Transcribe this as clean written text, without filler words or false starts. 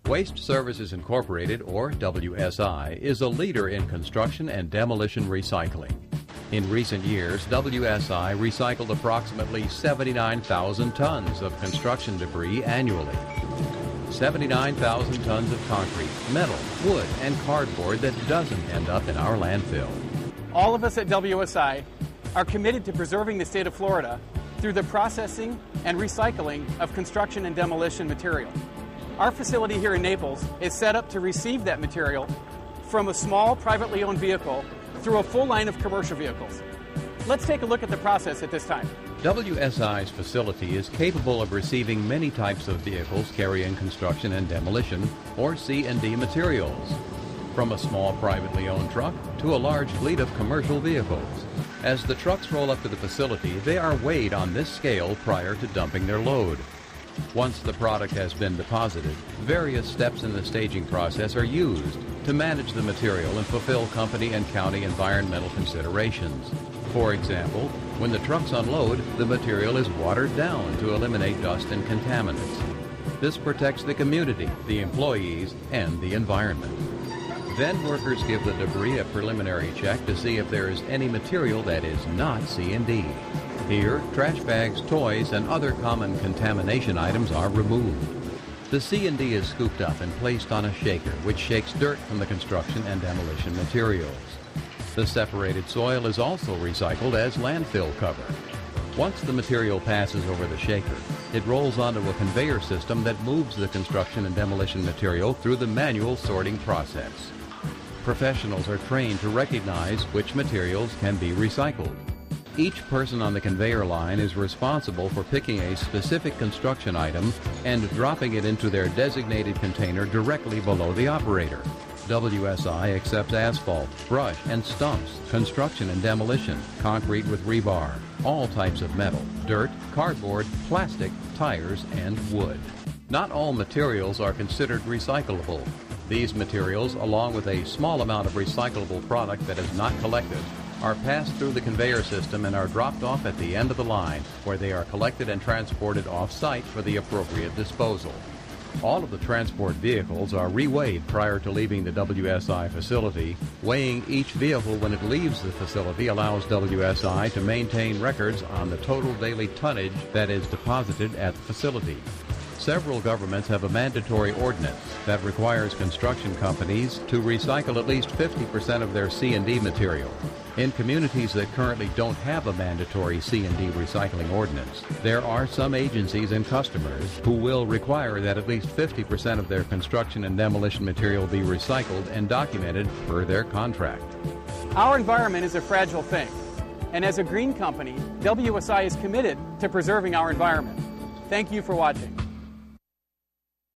Waste Services Incorporated, or WSI, is a leader in construction and demolition recycling. In recent years, WSI recycled approximately 79,000 tons of construction debris annually. 79,000 tons of concrete, metal, wood, and cardboard that doesn't end up in our landfill. All of us at WSI are committed to preserving the state of Florida through the processing and recycling of construction and demolition material. Our facility here in Naples is set up to receive that material from a small privately owned vehicle through a full line of commercial vehicles. Let's take a look at the process at this time. WSI's facility is capable of receiving many types of vehicles carrying construction and demolition, or C&D materials, from a small privately owned truck to a large fleet of commercial vehicles. As the trucks roll up to the facility, they are weighed on this scale prior to dumping their load. Once the product has been deposited, various steps in the staging process are used to manage the material and fulfill company and county environmental considerations. For example, when the trucks unload, the material is watered down to eliminate dust and contaminants. This protects the community, the employees, and the environment. Then workers give the debris a preliminary check to see if there is any material that is not C&D. Here, trash bags, toys, and other common contamination items are removed. The C&D is scooped up and placed on a shaker, which shakes dirt from the construction and demolition materials. The separated soil is also recycled as landfill cover. Once the material passes over the shaker, it rolls onto a conveyor system that moves the construction and demolition material through the manual sorting process. Professionals are trained to recognize which materials can be recycled. Each person on the conveyor line is responsible for picking a specific construction item and dropping it into their designated container directly below the operator. WSI accepts asphalt, brush, and stumps, construction and demolition, concrete with rebar, all types of metal, dirt, cardboard, plastic, tires, and wood. Not all materials are considered recyclable. These materials, along with a small amount of recyclable product that is not collected, are passed through the conveyor system and are dropped off at the end of the line, where they are collected and transported off-site for the appropriate disposal. All of the transport vehicles are reweighed prior to leaving the WSI facility. Weighing each vehicle when it leaves the facility allows WSI to maintain records on the total daily tonnage that is deposited at the facility. Several governments have a mandatory ordinance that requires construction companies to recycle at least 50% of their C&D material. In communities that currently don't have a mandatory C&D recycling ordinance, there are some agencies and customers who will require that at least 50% of their construction and demolition material be recycled and documented per their contract. Our environment is a fragile thing, and as a green company, WSI is committed to preserving our environment. Thank you for watching.